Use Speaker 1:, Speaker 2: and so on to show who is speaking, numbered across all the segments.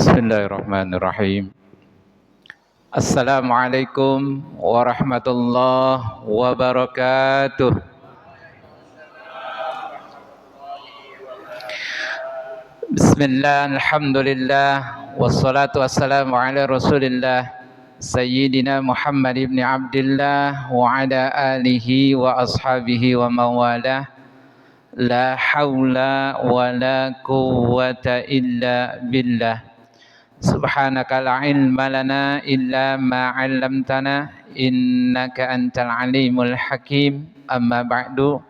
Speaker 1: Bismillahirrahmanirrahim. Assalamualaikum warahmatullahi wabarakatuh. Bismillah, alhamdulillah, wassalatu wassalamu ala rasulillah Sayyidina Muhammad ibn Abdullah wa ala alihi wa ashabihi wa mawalah. La hawla wa la quwwata illa billah. Subhanaka la ilma lana illa ma 'allamtana innaka antal alimul hakim. Amma ba'du.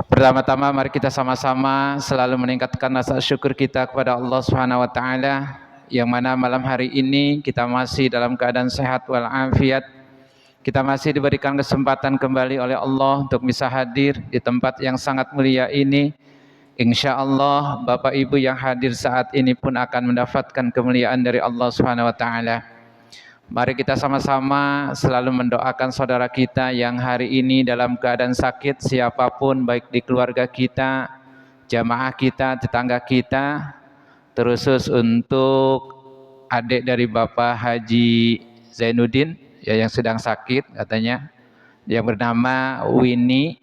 Speaker 1: Pertama-tama mari kita sama-sama selalu meningkatkan rasa syukur kita kepada Allah Subhanahu wa taala yang mana malam hari ini kita masih dalam keadaan sehat wal afiat. Kita masih diberikan kesempatan kembali oleh Allah untuk bisa hadir di tempat yang sangat mulia ini. Insya Allah Bapak Ibu yang hadir saat ini pun akan mendapatkan kemuliaan dari Allah Subhanahu wa taala. Mari kita sama-sama selalu mendoakan saudara kita yang hari ini dalam keadaan sakit, siapapun baik di keluarga kita, jamaah kita, tetangga kita, terkhusus untuk adik dari Bapak Haji Zainuddin ya yang sedang sakit katanya, yang bernama Winnie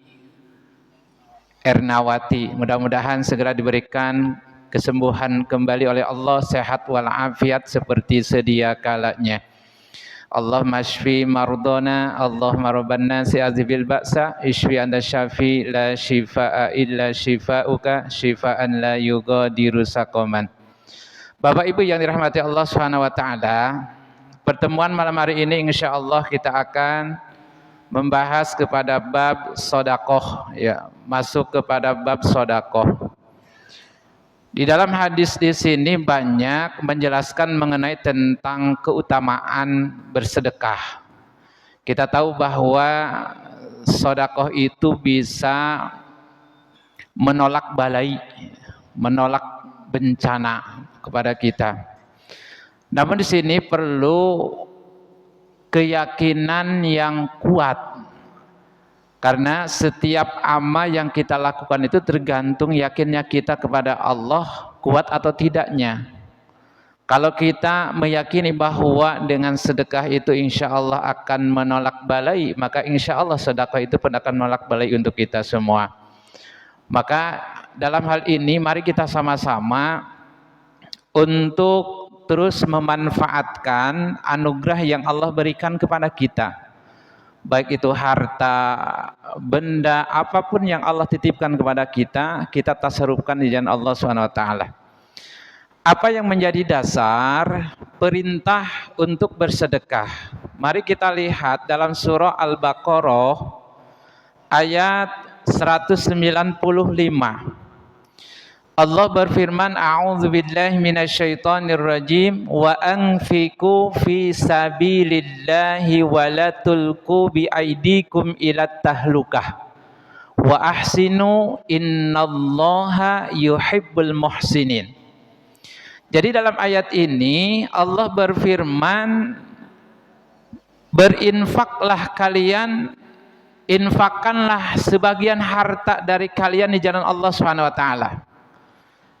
Speaker 1: Ernawati. Mudah-mudahan segera diberikan kesembuhan kembali oleh Allah, sehat walafiat seperti sedia kalanya. Allahumma shfi mardona, Allahumma rabban nasi azibil ba'sa, ishfi anta syafi la shifaa illa shifauka, shifaan la yughadiru saqaman. Bapak Ibu yang dirahmati Allah Subhanahu wa taala, pertemuan malam hari ini insyaallah kita akan membahas kepada bab sodakoh, ya, masuk kepada bab sodakoh. Di dalam hadis di sini banyak menjelaskan mengenai tentang keutamaan bersedekah. Kita tahu bahwa sodakoh itu bisa menolak balai, menolak bencana kepada kita. Namun di sini perlu keyakinan yang kuat, karena setiap amal yang kita lakukan itu tergantung yakinnya kita kepada Allah kuat atau tidaknya. Kalau kita meyakini bahwa dengan sedekah itu insya Allah akan menolak balai, maka insya Allah sedekah itu pun akan menolak balai untuk kita semua. Maka dalam hal ini mari kita sama-sama untuk terus memanfaatkan anugerah yang Allah berikan kepada kita. Baik itu harta, benda, apapun yang Allah titipkan kepada kita, kita tasarrufkan di jalan Allah Subhanahu wa taala. Apa yang menjadi dasar perintah untuk bersedekah? Mari kita lihat dalam surah Al-Baqarah ayat 195. Allah berfirman, a'udzubillahi minasyaitonirrajim, wa anfiqu fi sabilillahi wa la tulqu bi aidikum ilat tahlukah wa ahsinu innallaha yuhibbul muhsinin. Jadi dalam ayat ini Allah berfirman, berinfaklah kalian, infakkanlah sebagian harta dari kalian di jalan Allah Subhanahu wa taala.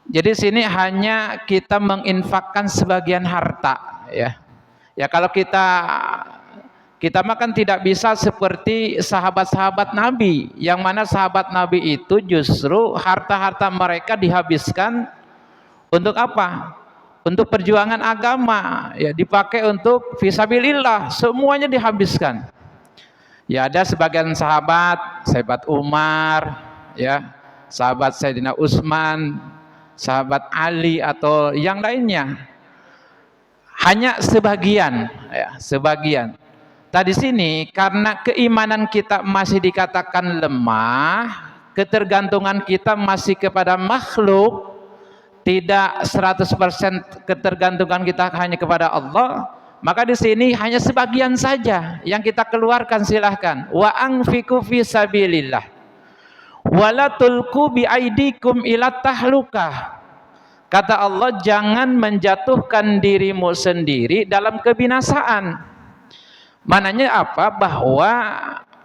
Speaker 1: Jadi sini hanya kita menginfakkan sebagian harta, ya. Ya kalau kita makan tidak bisa seperti sahabat-sahabat Nabi, yang mana sahabat Nabi itu justru harta-harta mereka dihabiskan untuk apa? Untuk perjuangan agama, ya, dipakai untuk fisabilillah, semuanya dihabiskan. Ya ada sebagian sahabat Umar, ya, sahabat Sayyidina Utsman, sahabat Ali atau yang lainnya, hanya sebagian, ya, sebagian. Tadi sini karena keimanan kita masih dikatakan lemah, ketergantungan kita masih kepada makhluk, tidak 100% ketergantungan kita hanya kepada Allah, maka di sini hanya sebagian saja yang kita keluarkan. Silahkan, wa anfiqu fi sabilillah wala tulqu bi aidikum ila tahlukah. Kata Allah, jangan menjatuhkan dirimu sendiri dalam kebinasaan. Mananya apa? Bahwa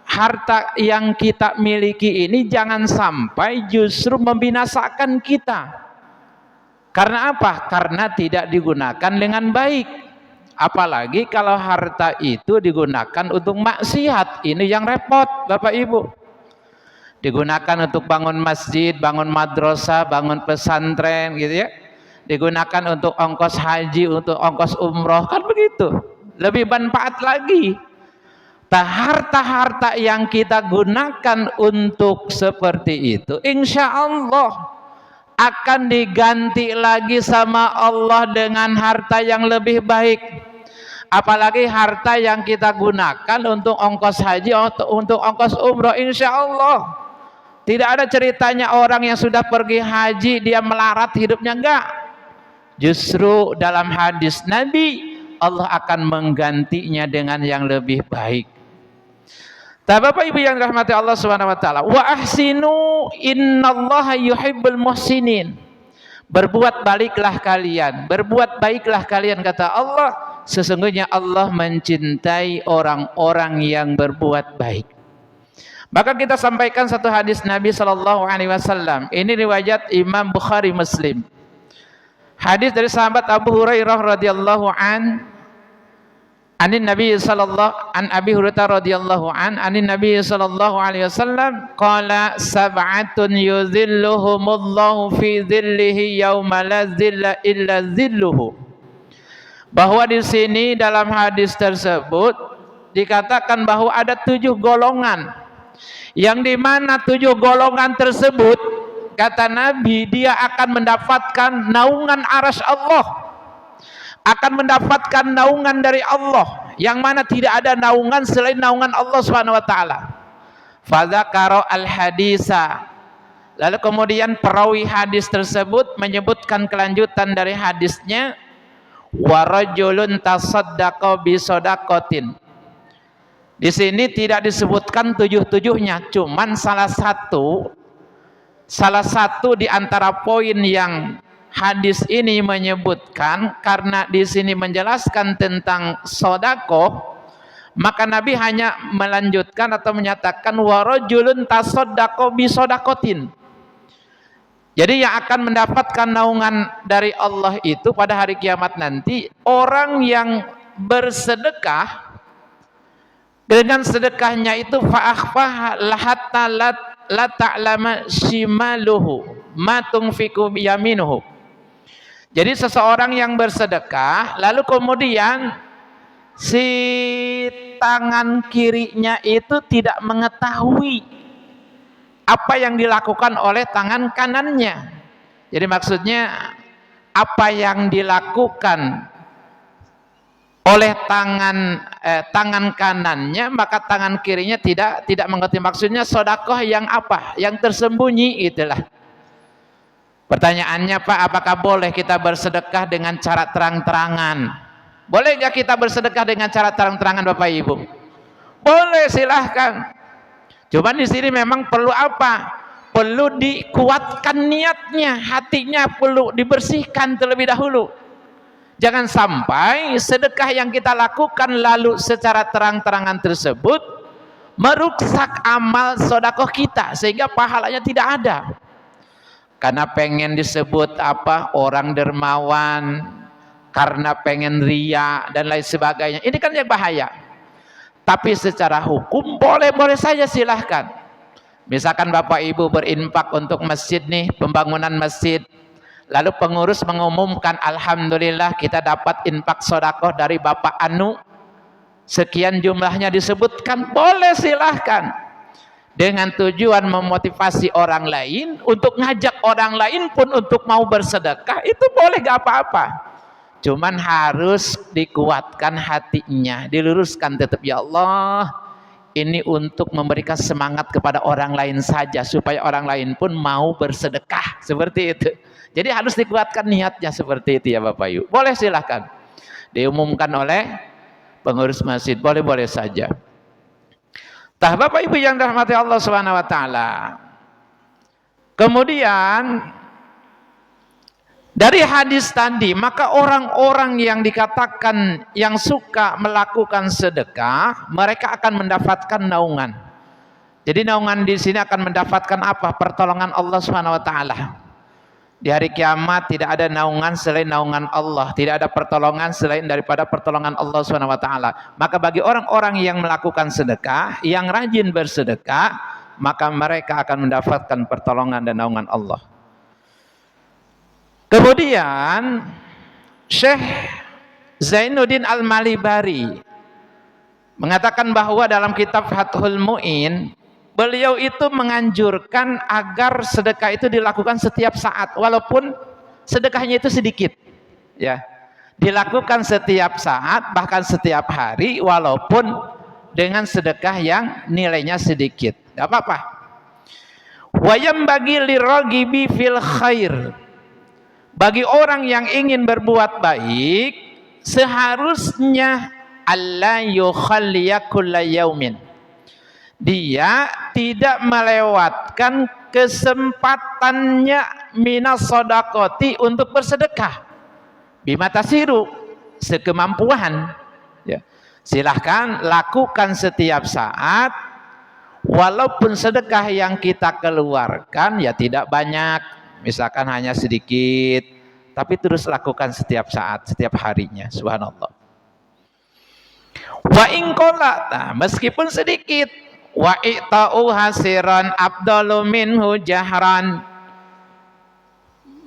Speaker 1: harta yang kita miliki ini jangan sampai justru membinasakan kita. Karena apa? Karena tidak digunakan dengan baik. Apalagi kalau harta itu digunakan untuk maksiat. Ini yang repot, Bapak Ibu. Digunakan untuk bangun masjid, bangun madrasah, bangun pesantren gitu ya. Digunakan untuk ongkos haji, untuk ongkos umroh, kan begitu. Lebih manfaat lagi. Harta-harta yang kita gunakan untuk seperti itu, insya Allah akan diganti lagi sama Allah dengan harta yang lebih baik. Apalagi harta yang kita gunakan untuk ongkos haji, untuk ongkos umroh, insya Allah tidak ada ceritanya orang yang sudah pergi haji dia melarat hidupnya, enggak. Justru dalam hadis Nabi, Allah akan menggantinya dengan yang lebih baik. Bapak Ibu yang dirahmati Allah Subhanahu wa taala, wa ahsinu innallaha yuhibbul muhsinin. Berbuat baiklah kalian, berbuat baiklah kalian, kata Allah, sesungguhnya Allah mencintai orang-orang yang berbuat baik. Maka kita sampaikan satu hadis Nabi sallallahu alaihi wasallam. Ini riwayat Imam Bukhari Muslim. Hadis dari sahabat Abu Hurairah radhiyallahu Anin Nabi sallallahu an Abi Hurairah radhiyallahu anin Nabi sallallahu alaihi wasallam qala sab'atun yuzilluhumullahu fi dhillihi yauma la dhilla illa dhilluhu. Bahwa di sini dalam hadis tersebut dikatakan bahwa ada 7 golongan, yang dimana 7 golongan tersebut kata Nabi dia akan mendapatkan naungan arasy Allah, akan mendapatkan naungan dari Allah, yang mana tidak ada naungan selain naungan Allah Subhanahu wa taala. Fadzakara al-hadisa, lalu kemudian perawi hadis tersebut menyebutkan kelanjutan dari hadisnya, wa rajulun tasaddaqa bi shadaqatin. Di sini tidak disebutkan 7-7-nya, cuman salah satu di antara poin yang hadis ini menyebutkan, karena di sini menjelaskan tentang sedekah, maka Nabi hanya melanjutkan atau menyatakan wa rajulun tasaddaqa bi shadaqatin. Jadi yang akan mendapatkan naungan dari Allah itu pada hari kiamat nanti orang yang bersedekah, dengan sedekahnya itu fa'akhfah hatta la ta'lama shimaluhu ma tunfiqu yaminuhu. Jadi seseorang yang bersedekah lalu kemudian si tangan kirinya itu tidak mengetahui apa yang dilakukan oleh tangan kanannya. Jadi maksudnya apa yang dilakukan oleh tangan kanannya, maka tangan kirinya tidak mengerti. Maksudnya sedekah yang apa? Yang tersembunyi, itulah. Pertanyaannya, Pak, apakah boleh kita bersedekah dengan cara terang-terangan? Boleh nggak kita bersedekah dengan cara terang-terangan, Bapak Ibu? Boleh, silahkan. Cuman di sini memang perlu apa? Perlu dikuatkan niatnya, hatinya perlu dibersihkan terlebih dahulu. Jangan sampai sedekah yang kita lakukan lalu secara terang-terangan tersebut merusak amal sedekah kita sehingga pahalanya tidak ada. Karena pengen disebut apa, orang dermawan, karena pengen ria dan lain sebagainya. Ini kan yang bahaya. Tapi secara hukum boleh-boleh saja, silahkan. Misalkan Bapak Ibu berinfak untuk masjid nih, pembangunan masjid. Lalu pengurus mengumumkan, alhamdulillah kita dapat infak sedekah dari Bapak Anu. Sekian jumlahnya disebutkan, boleh, silahkan. Dengan tujuan memotivasi orang lain, untuk ngajak orang lain pun untuk mau bersedekah, itu boleh, gak apa-apa. Cuman harus dikuatkan hatinya, diluruskan tetap, ya Allah, ini untuk memberikan semangat kepada orang lain saja, supaya orang lain pun mau bersedekah, seperti itu. Jadi harus dikuatkan niatnya seperti itu ya Bapak Ibu. Boleh, silahkan. Diumumkan oleh pengurus masjid, boleh-boleh saja. Bapak Ibu yang dirahmati Allah Subhanahu wa taala. Kemudian dari hadis tadi, maka orang-orang yang dikatakan yang suka melakukan sedekah, mereka akan mendapatkan naungan. Jadi naungan di sini akan mendapatkan apa? Pertolongan Allah Subhanahu wa taala. Di hari kiamat tidak ada naungan selain naungan Allah, tidak ada pertolongan selain daripada pertolongan Allah Subhanahu wa taala. Maka bagi orang-orang yang melakukan sedekah, yang rajin bersedekah, maka mereka akan mendapatkan pertolongan dan naungan Allah. Kemudian Syekh Zainuddin Al-Malibari mengatakan bahwa dalam kitab Fathul Mu'in, beliau itu menganjurkan agar sedekah itu dilakukan setiap saat, walaupun sedekahnya itu sedikit, ya, dilakukan setiap saat, bahkan setiap hari, walaupun dengan sedekah yang nilainya sedikit, tidak apa-apa. Wayam bagi liragibi fil khair, bagi orang yang ingin berbuat baik, seharusnya alla yukhalliya kulla yaumin, dia tidak melewatkan kesempatannya minas sodakoti untuk bersedekah bima tasiru, sekemampuan, ya. Silahkan lakukan setiap saat, walaupun sedekah yang kita keluarkan ya tidak banyak, misalkan hanya sedikit, tapi terus lakukan setiap saat, setiap harinya. Subhanallah. Wa ingkola, nah, meskipun sedikit, wa i'ta'u hasiran abdalu minhu jahran,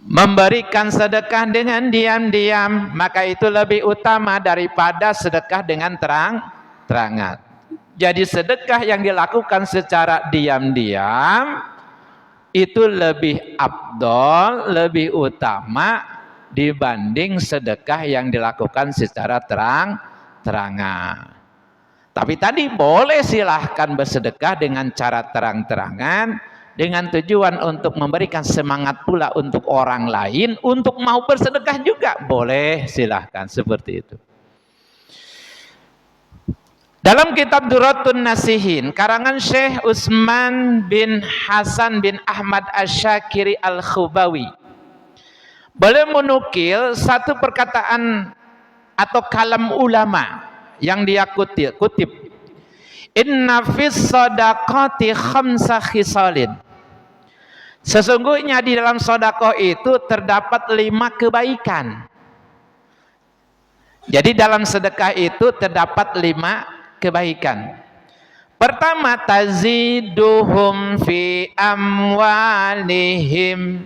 Speaker 1: memberikan sedekah dengan diam-diam maka itu lebih utama daripada sedekah dengan terang-terangan. Jadi sedekah yang dilakukan secara diam-diam itu lebih afdol, lebih utama dibanding sedekah yang dilakukan secara terang-terangan. Tapi tadi boleh silahkan bersedekah dengan cara terang-terangan, dengan tujuan untuk memberikan semangat pula untuk orang lain untuk mau bersedekah juga, boleh silahkan seperti itu. Dalam kitab Duratun Nasihin karangan Syekh Utsman bin Hasan bin Ahmad Asy-Syakiri Al-Khubawi, beliau menukil satu perkataan atau kalam ulama yang dia kutip, inna fis sadaqati khamsa khisalin, sesungguhnya di dalam sedekah itu terdapat 5 kebaikan. Jadi dalam sedekah itu terdapat 5 kebaikan. Pertama, taziduhum fi amwalihim,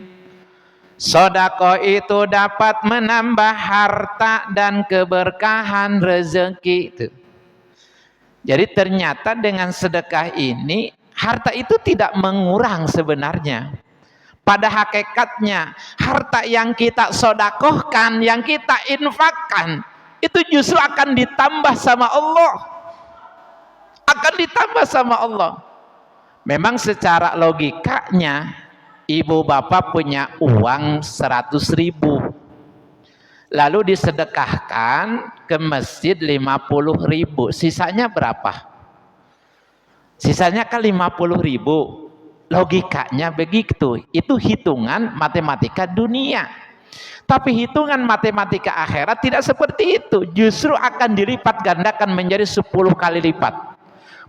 Speaker 1: sedekah itu dapat menambah harta dan keberkahan rezeki itu. Jadi ternyata dengan sedekah ini harta itu tidak mengurang sebenarnya. Pada hakikatnya harta yang kita sedekahkan, yang kita infakkan, itu justru akan ditambah sama Allah. Akan ditambah sama Allah. Memang secara logikanya ibu bapak punya uang 100.000, lalu disedekahkan ke masjid 50.000, sisanya berapa? Sisanya kan 50.000. Logikanya begitu. Itu hitungan matematika dunia. Tapi hitungan matematika akhirat tidak seperti itu. Justru akan dilipat gandakan menjadi 10 kali lipat.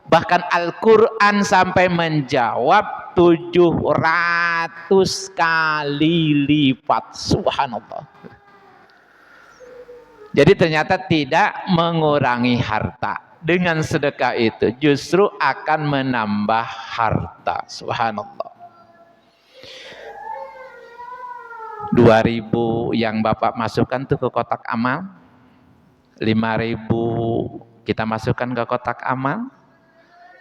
Speaker 1: Bahkan Al-Quran sampai menjawab 700 kali lipat. Subhanallah. Jadi ternyata tidak mengurangi harta. Dengan sedekah itu justru akan menambah harta. Subhanallah. 2.000 yang Bapak masukkan tuh ke kotak amal, 5.000 kita masukkan ke kotak amal,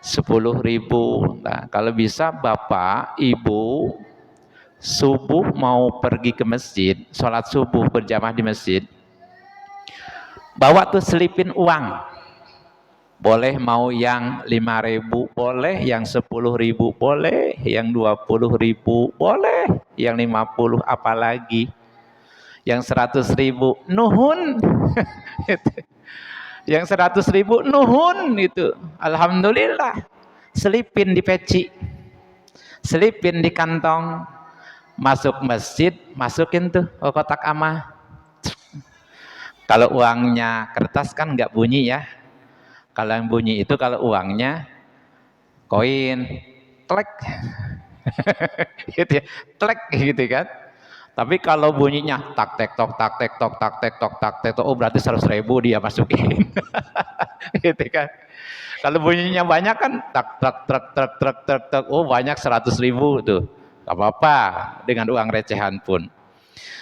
Speaker 1: 10.000. Nah, kalau bisa Bapak, Ibu subuh mau pergi ke masjid, sholat subuh berjamaah di masjid, bawa tuh selipin uang. Boleh mau yang 5.000 boleh, yang 10.000 boleh, yang 20.000 boleh, yang 50 apalagi, yang 100.000 nuhun. Yang 100.000 nuhun itu, alhamdulillah. Selipin di peci, selipin di kantong, masuk masjid, masukin tuh ke kotak amal. Kalau uangnya kertas kan nggak bunyi ya. Kalau yang bunyi itu kalau uangnya koin, klek, gitu ya, klek gitu kan. Tapi kalau bunyinya tak tek tok tak tek tok tak tek tok tak tek tok, oh berarti 100.000 dia masukin. Gitu kan. Kalau bunyinya banyak kan tak tak tak tak tak tak tak, oh banyak 100.000 tuh. Gak apa-apa dengan uang recehan pun.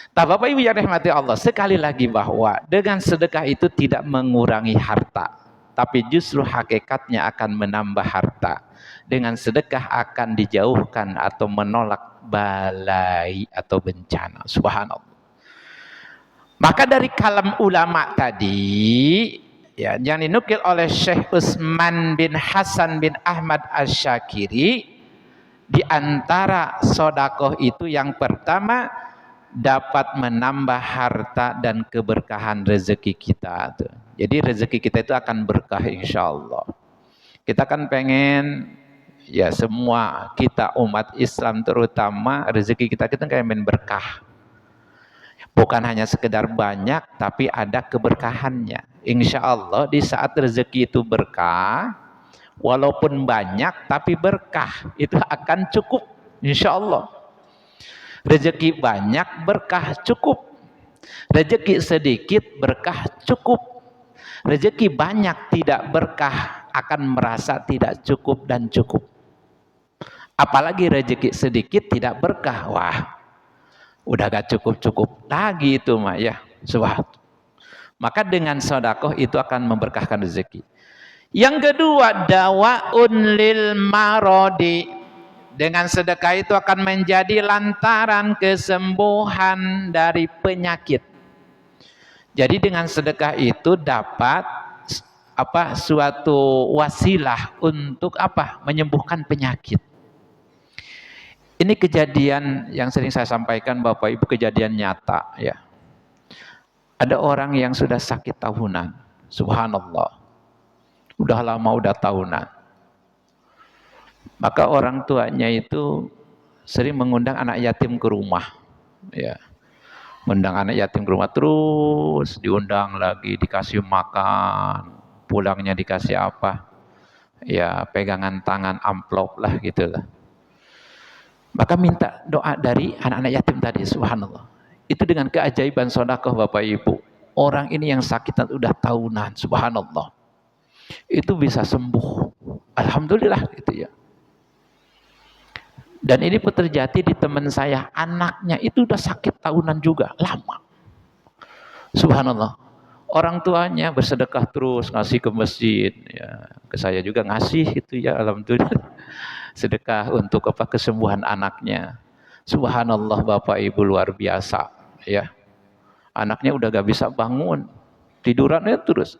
Speaker 1: Nah, Bapak Ibu yang dirahmati Allah, sekali lagi bahwa dengan sedekah itu tidak mengurangi harta, tapi justru hakikatnya akan menambah harta. Dengan sedekah akan dijauhkan atau menolak balai atau bencana. Subhanallah. Maka dari kalam ulama tadi, ya, yang dinukil oleh Syekh Utsman bin Hasan bin Ahmad Asy-Syakiri, di antara sodakoh itu yang pertama dapat menambah harta dan keberkahan rezeki kita tuh. Jadi rezeki kita itu akan berkah insya Allah. Kita kan pengen ya semua kita umat Islam terutama rezeki kita kayak main berkah. Bukan hanya sekedar banyak tapi ada keberkahannya. Insya Allah di saat rezeki itu berkah, walaupun banyak tapi berkah itu akan cukup insya Allah. Rezeki banyak berkah cukup, rezeki sedikit berkah cukup, rezeki banyak tidak berkah akan merasa tidak cukup dan cukup. Apalagi rezeki sedikit tidak berkah, wah udah gak cukup-cukup lagi itu mah ya. Maka dengan sedekah itu akan memberkahkan rezeki. Yang kedua, dawaun lil marodi. Dengan sedekah itu akan menjadi lantaran kesembuhan dari penyakit. Jadi dengan sedekah itu dapat suatu wasilah untuk menyembuhkan penyakit. Ini kejadian yang sering saya sampaikan Bapak Ibu, kejadian nyata ya. Ada orang yang sudah sakit tahunan, subhanallah. Udah lama, udah tahunan. Maka orang tuanya itu sering mengundang anak yatim ke rumah. Ya. Mengundang anak yatim ke rumah terus, diundang lagi, dikasih makan, pulangnya dikasih apa? Ya, pegangan tangan amplop lah gitulah. Maka minta doa dari anak-anak yatim tadi, subhanallah. Itu dengan keajaiban sedekah Bapak Ibu. Orang ini yang sakit udah tahunan, subhanallah. Itu bisa sembuh. Alhamdulillah gitu ya. Dan ini pun terjadi di teman saya, anaknya itu udah sakit tahunan juga, lama. Subhanallah. Orang tuanya bersedekah terus, ngasih ke masjid, ya, ke saya juga ngasih itu ya, alhamdulillah. Sedekah untuk kesembuhan anaknya. Subhanallah Bapak Ibu, luar biasa, ya. Anaknya udah gak bisa bangun, tidurannya terus.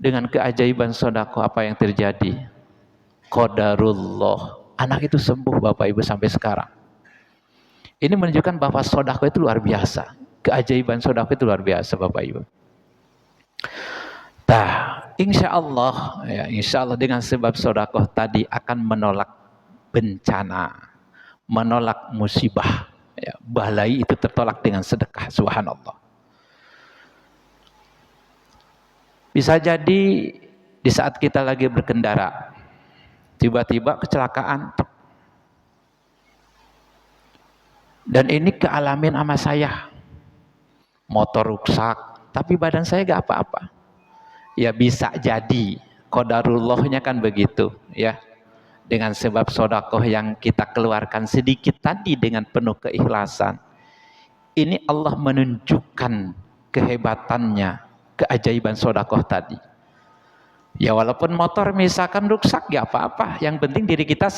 Speaker 1: Dengan keajaiban sedekah apa yang terjadi? Qadarullah. Anak itu sembuh Bapak Ibu sampai sekarang. Ini menunjukkan bahwa sedekah itu luar biasa. Keajaiban sedekah itu luar biasa Bapak Ibu. Nah, insya Allah dengan sebab sedekah tadi akan menolak bencana, menolak musibah. Ya, balai itu tertolak dengan sedekah, subhanallah. Bisa jadi di saat kita lagi berkendara, tiba-tiba kecelakaan. Dan ini kealamin sama saya. Motor rusak, tapi badan saya gak apa-apa. Ya bisa jadi, qadarullahnya kan begitu, ya. Dengan sebab sedekah yang kita keluarkan sedikit tadi dengan penuh keikhlasan. Ini Allah menunjukkan kehebatannya, keajaiban sedekah tadi. Ya walaupun motor misalkan rusak ya apa-apa, yang penting diri kita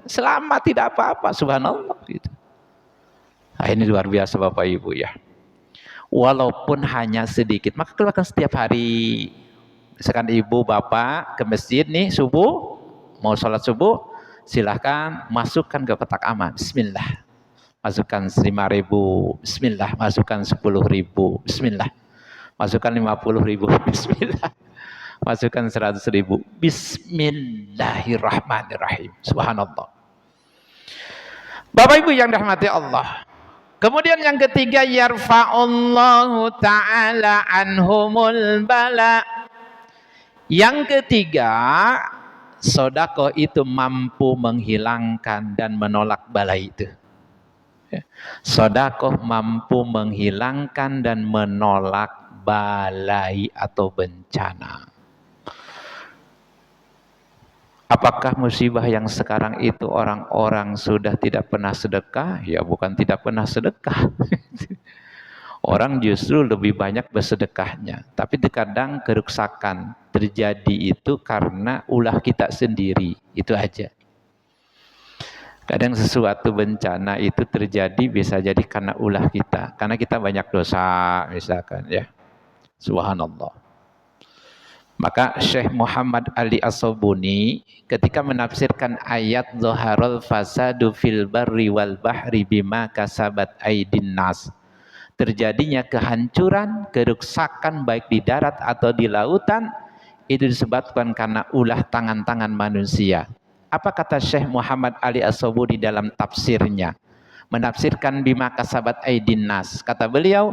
Speaker 1: selamat, tidak apa-apa, subhanallah gitu. Nah, ini luar biasa Bapak Ibu ya. Walaupun hanya sedikit, maka keluarkan setiap hari. Misalkan ibu bapak ke masjid nih subuh, mau sholat subuh, silahkan masukkan ke kotak amal. Bismillah. Masukkan 5.000, bismillah. Masukkan 10.000, bismillah. Masukkan 50.000, bismillah. Masukkan 100.000, bismillahirrahmanirrahim. Subhanallah. Bapak Ibu yang dirahmati Allah. Kemudian yang ketiga, yarfa'ullahu ta'ala anhumul bala. Yang ketiga, sedekah itu mampu menghilangkan dan menolak bala itu. Sedekah mampu menghilangkan dan menolak balai atau bencana. Apakah musibah yang sekarang itu orang-orang sudah tidak pernah sedekah? Ya bukan tidak pernah sedekah. Orang justru lebih banyak bersedekahnya. Tapi terkadang kerusakan terjadi itu karena ulah kita sendiri. Itu aja. Kadang sesuatu bencana itu terjadi bisa jadi karena ulah kita. Karena kita banyak dosa misalkan ya. Subhanallah. Maka Syekh Muhammad Ali As-Sabuni ketika menafsirkan ayat Zaharul fasadu fil barri wal bahri bima kasabat aydin nas. Terjadinya kehancuran, kerusakan baik di darat atau di lautan itu disebabkan karena ulah tangan-tangan manusia. Apa kata Syekh Muhammad Ali As-Sabuni dalam tafsirnya? Menafsirkan bima kasabat aydin nas. Kata beliau,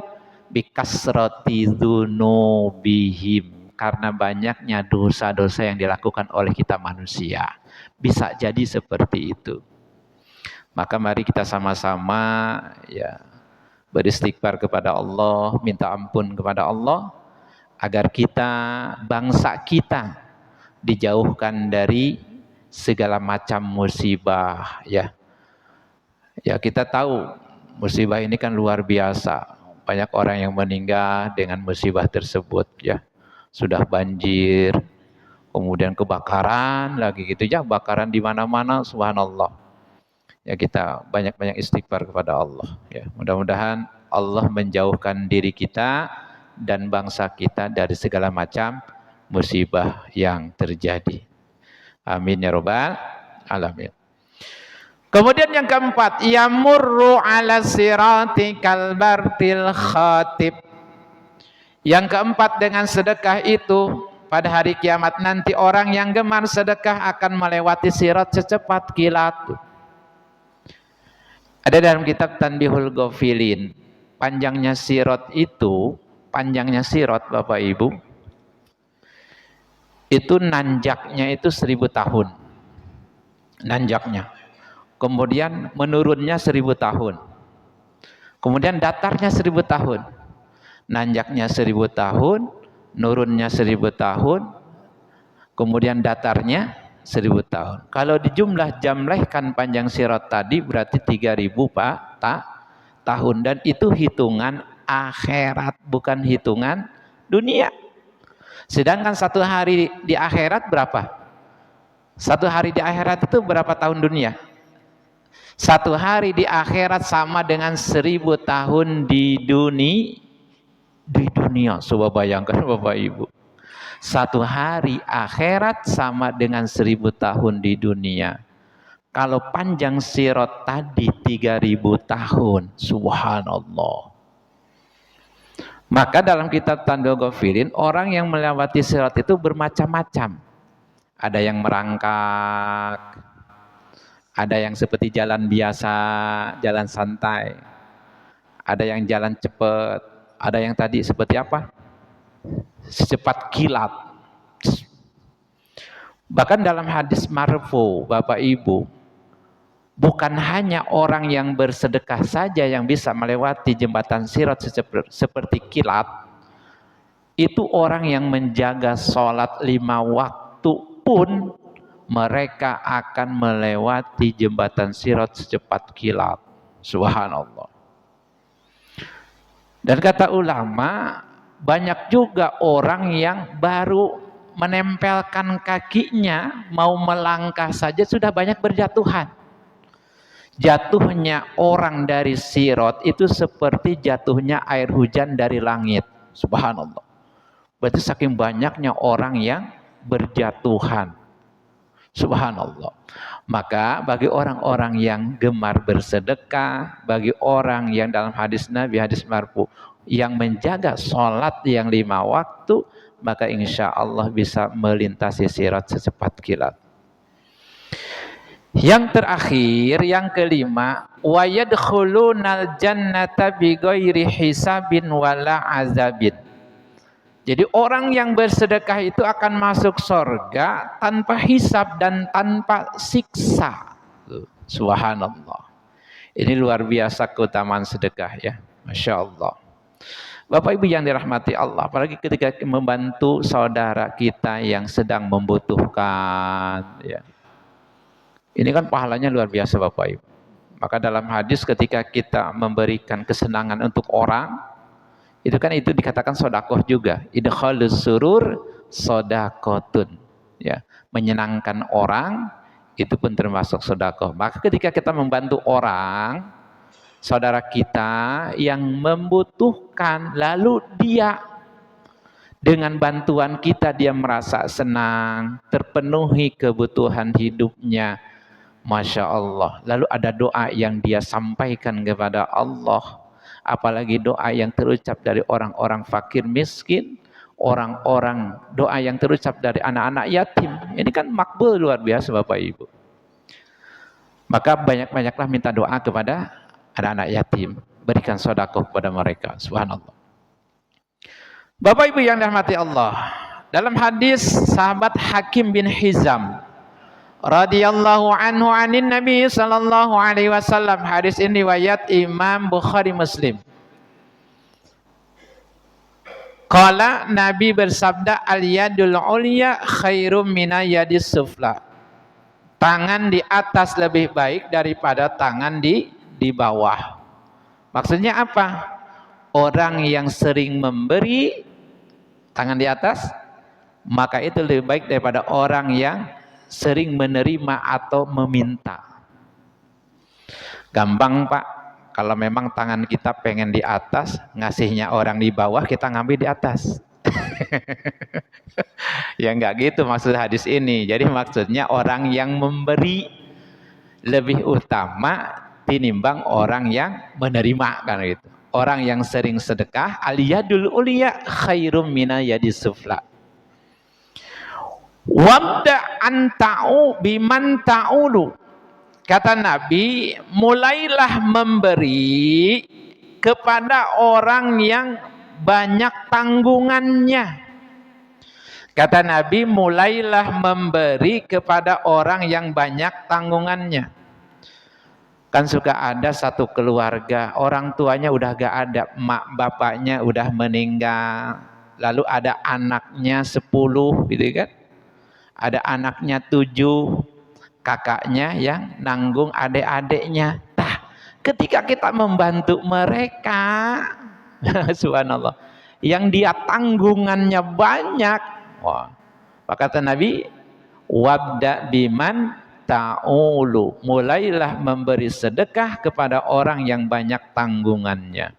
Speaker 1: bikasrati dzunubihim, karena banyaknya dosa-dosa yang dilakukan oleh kita manusia. Bisa jadi seperti itu. Maka mari kita sama-sama ya beristighfar kepada Allah, minta ampun kepada Allah agar kita, bangsa kita dijauhkan dari segala macam musibah ya. Ya kita tahu musibah ini kan luar biasa. Banyak orang yang meninggal dengan musibah tersebut ya. Sudah banjir, kemudian kebakaran lagi gitu ya, bakaran di mana-mana, subhanallah. Ya kita banyak-banyak istighfar kepada Allah ya. Mudah-mudahan Allah menjauhkan diri kita dan bangsa kita dari segala macam musibah yang terjadi. Amin ya rabbal alamin. Kemudian yang keempat, yamurru ala sirati kalbartil khatib. Yang keempat, dengan sedekah itu pada hari kiamat nanti orang yang gemar sedekah akan melewati sirat secepat kilat. Ada dalam kitab Tanbihul Ghafilin, panjangnya sirat Bapak Ibu, itu nanjaknya itu 1000 tahun. Nanjaknya. Kemudian menurunnya 1000 tahun. Kemudian datarnya 1000 tahun. Nanjaknya 1000 tahun, nurunnya 1000 tahun, kemudian datarnya 1000 tahun. Kalau dijumlah jamlehkan panjang sirat tadi berarti 3000 tahun, dan itu hitungan akhirat bukan hitungan dunia. Sedangkan satu hari di akhirat berapa? Satu hari di akhirat itu berapa tahun dunia? Satu hari di akhirat sama dengan 1000 tahun di dunia. Coba bayangkan Bapak Ibu. Satu hari akhirat sama dengan 1000 tahun di dunia. Kalau panjang sirat tadi 3000 tahun, subhanallah. Maka dalam kitab Tanbihul Ghafilin, orang yang melewati sirat itu bermacam-macam. Ada yang merangkak, ada yang seperti jalan biasa, jalan santai, ada yang jalan cepat, ada yang tadi seperti apa? Secepat kilat. Bahkan dalam hadis marfu, Bapak Ibu, bukan hanya orang yang bersedekah saja yang bisa melewati jembatan sirat seperti kilat. Itu orang yang menjaga sholat 5 waktu pun mereka akan melewati jembatan sirat secepat kilat. Subhanallah. Dan kata ulama, banyak juga orang yang baru menempelkan kakinya, mau melangkah saja sudah banyak berjatuhan. Jatuhnya orang dari sirat itu seperti jatuhnya air hujan dari langit. Subhanallah. Berarti saking banyaknya orang yang berjatuhan. Subhanallah. Maka bagi orang-orang yang gemar bersedekah, bagi orang yang dalam hadis Nabi, hadis marfu, yang menjaga sholat yang 5 waktu, maka insya Allah bisa melintasi sirat secepat kilat. Yang terakhir, yang kelima, wa yadkhulunal jannata bighairi hisabin wala azabin. Jadi orang yang bersedekah itu akan masuk surga tanpa hisab dan tanpa siksa. Subhanallah. Ini luar biasa keutamaan sedekah ya. Masya Allah. Bapak Ibu yang dirahmati Allah, apalagi ketika membantu saudara kita yang sedang membutuhkan ya. Ini kan pahalanya luar biasa Bapak Ibu. Maka dalam hadis ketika kita memberikan kesenangan untuk orang, itu kan itu dikatakan sodakoh juga. Idkhalus surur sodakotun. Ya, menyenangkan orang itu pun termasuk sodakoh. Maka ketika kita membantu orang, saudara kita yang membutuhkan, lalu dia dengan bantuan kita dia merasa senang, terpenuhi kebutuhan hidupnya. Masya Allah. Lalu ada doa yang dia sampaikan kepada Allah. Apalagi doa yang terucap dari orang-orang fakir miskin, orang-orang doa yang terucap dari anak-anak yatim. Ini kan makbul luar biasa Bapak Ibu. Maka banyak-banyaklah minta doa kepada anak-anak yatim. Berikan sedekah kepada mereka. Subhanallah. Bapak Ibu yang dirahmati Allah. Dalam hadis sahabat Hakim bin Hizam radhiyallahu anhu anin Nabi sallallahu alaihi wasallam. Hadis ini riwayat Imam Bukhari Muslim. Qala Nabi bersabda al-yadul ulya khairum mina yadis sufla. Tangan di atas lebih baik daripada tangan di bawah. Maksudnya apa? Orang yang sering memberi tangan di atas, maka itu lebih baik daripada orang yang sering menerima atau meminta. Gampang Pak, kalau memang tangan kita pengen di atas, ngasihnya orang di bawah, kita ngambil di atas. Ya enggak gitu maksud hadis ini. Jadi maksudnya orang yang memberi lebih utama tinimbang orang yang menerima kan gitu. Orang yang sering sedekah aliyadul uliya khairum mina yadis sufla. Wabda anta'u biman ta'ulu. Kata Nabi, mulailah memberi kepada orang yang banyak tanggungannya. Kata Nabi, mulailah memberi kepada orang yang banyak tanggungannya. Kan suka ada satu keluarga, orang tuanya udah gak ada, mak bapaknya udah meninggal, lalu ada anaknya 10 gitu kan. Ada anaknya 7, kakaknya yang nanggung adik-adiknya. Nah, ketika kita membantu mereka, subhanallah, yang dia tanggungannya banyak, wah, kata Nabi, wabda biman ta'ulu, mulailah memberi sedekah kepada orang yang banyak tanggungannya.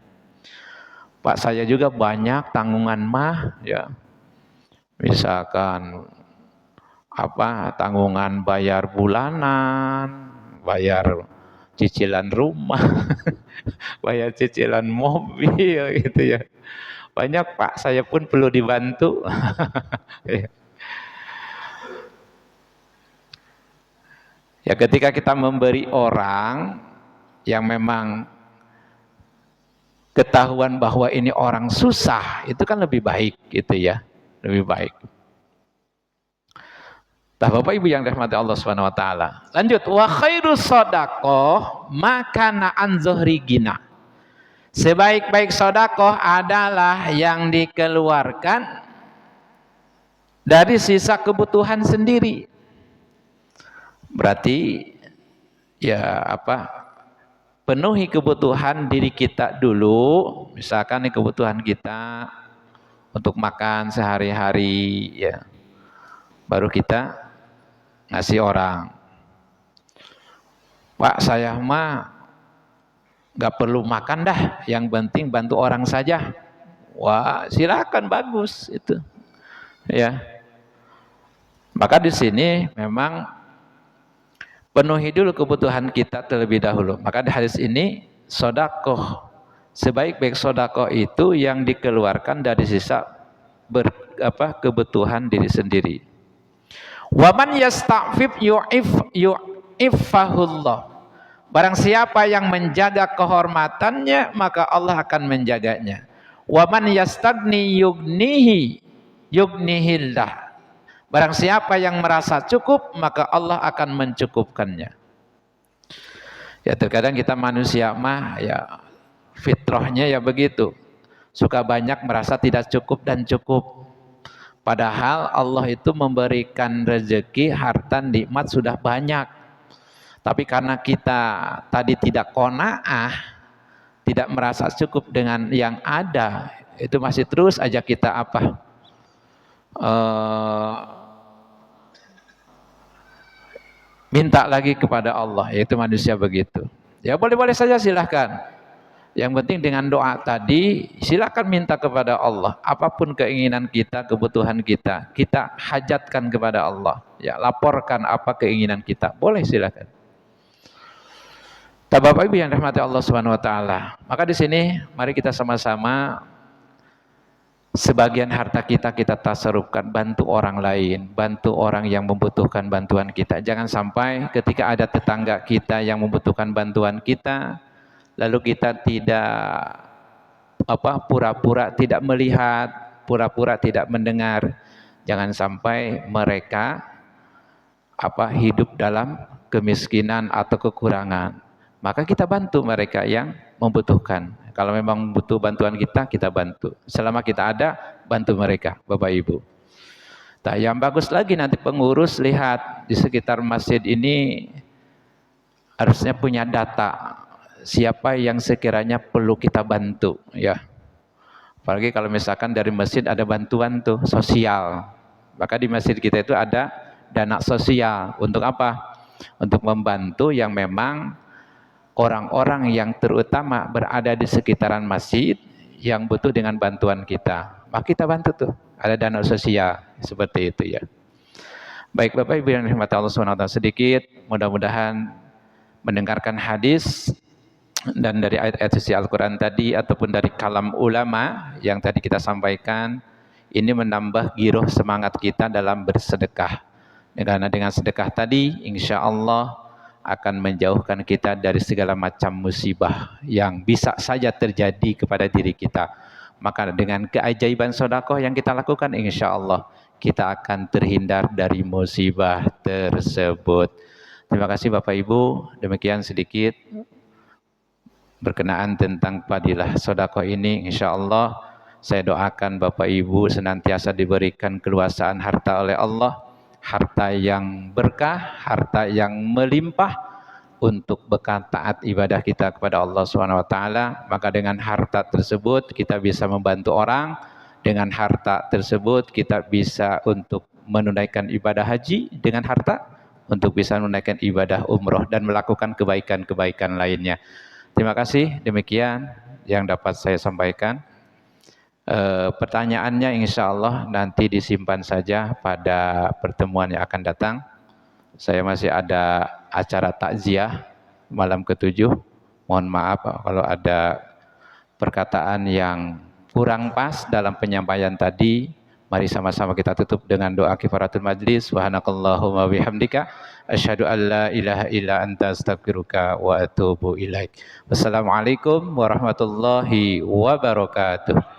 Speaker 1: Pak, saya juga banyak tanggungan mah, ya. Misalkan tanggungan bayar bulanan, bayar cicilan rumah, bayar cicilan mobil gitu ya. Banyak Pak, saya pun perlu dibantu. Ya ketika kita memberi orang yang memang ketahuan bahwa ini orang susah, itu kan lebih baik gitu ya, lebih baik. Nah, Bapak Ibu yang dirahmati Allah Subhanahu wa taala. Lanjut, wa khairus shadaqah makana an zuhri gina. Sebaik-baik sedekah adalah yang dikeluarkan dari sisa kebutuhan sendiri. Berarti ya penuhi kebutuhan diri kita dulu. Misalkan nih kebutuhan kita untuk makan sehari-hari ya. Baru kita ngasih orang. Pak, saya mah gak perlu makan dah, yang penting bantu orang saja. Wah, silakan, bagus itu. Ya. Maka di sini memang penuhi dulu kebutuhan kita terlebih dahulu. Maka di hadis ini sedekah, sebaik-baik sedekah itu yang dikeluarkan dari sisa kebutuhan diri sendiri. Waman yasta'fif yu'iffahullah. Barang siapa yang menjaga kehormatannya, maka Allah akan menjaganya. Waman yastagni yugnihillah. Barang siapa yang merasa cukup, maka Allah akan mencukupkannya. Ya terkadang kita manusia mah ya fitrahnya ya begitu. Suka banyak merasa tidak cukup dan cukup. Padahal Allah itu memberikan rezeki, harta, nikmat sudah banyak. Tapi karena kita tadi tidak qanaah, tidak merasa cukup dengan yang ada, itu masih terus aja kita apa? Minta lagi kepada Allah, yaitu manusia begitu. Ya boleh-boleh saja silahkan. Yang penting dengan doa tadi, silahkan minta kepada Allah. Apapun keinginan kita, kebutuhan kita, kita hajatkan kepada Allah. Ya laporkan apa keinginan kita. Boleh silahkan. Bapak Ibu yang rahmati Allah Subhanahu Wa Taala. Maka di sini mari kita sama-sama sebagian harta kita tasarrufkan, bantu orang lain, bantu orang yang membutuhkan bantuan kita. Jangan sampai ketika ada tetangga kita yang membutuhkan bantuan kita, lalu kita tidak pura-pura tidak melihat, pura-pura tidak mendengar. Jangan sampai mereka hidup dalam kemiskinan atau kekurangan. Maka kita bantu mereka yang membutuhkan. Kalau memang butuh bantuan kita, kita bantu. Selama kita ada, bantu mereka, Bapak Ibu. Nah, yang bagus lagi nanti pengurus lihat di sekitar masjid ini harusnya punya data siapa yang sekiranya perlu kita bantu, ya. Apalagi kalau misalkan dari masjid ada bantuan tuh sosial, maka di masjid kita itu ada dana sosial. Untuk apa? Untuk membantu yang memang orang-orang yang terutama berada di sekitaran masjid yang butuh dengan bantuan kita. Maka kita bantu tuh, ada dana sosial seperti itu ya. Baik Bapak Ibu yang dirahmati Allah SWT, sedikit mudah-mudahan mendengarkan hadis dan dari ayat-ayat suci Al-Quran tadi ataupun dari kalam ulama yang tadi kita sampaikan, ini menambah giroh semangat kita dalam bersedekah. Karena dengan sedekah tadi insya Allah akan menjauhkan kita dari segala macam musibah yang bisa saja terjadi kepada diri kita. Maka dengan keajaiban sedekah yang kita lakukan, insya Allah kita akan terhindar dari musibah tersebut. Terima kasih Bapak Ibu. Demikian sedikit berkenaan tentang fadilah sedekah ini. Insya Allah saya doakan Bapak Ibu senantiasa diberikan keluasaan harta oleh Allah, harta yang berkah, harta yang melimpah untuk bekal taat ibadah kita kepada Allah SWT. Maka dengan harta tersebut kita bisa membantu orang, dengan harta tersebut kita bisa untuk menunaikan ibadah haji, dengan harta untuk bisa menunaikan ibadah umroh dan melakukan kebaikan-kebaikan lainnya. Terima kasih, demikian yang dapat saya sampaikan. Pertanyaannya insya Allah nanti disimpan saja pada pertemuan yang akan datang. Saya masih ada acara takziah malam ke-7. Mohon maaf kalau ada perkataan yang kurang pas dalam penyampaian tadi. Mari sama-sama kita tutup dengan doa kifaratul majlis. Subhanakallahumma bihamdika asyhadu an la ilaha illa anta astaghfiruka wa atubu ilaik. Wassalamualaikum warahmatullahi wabarakatuh.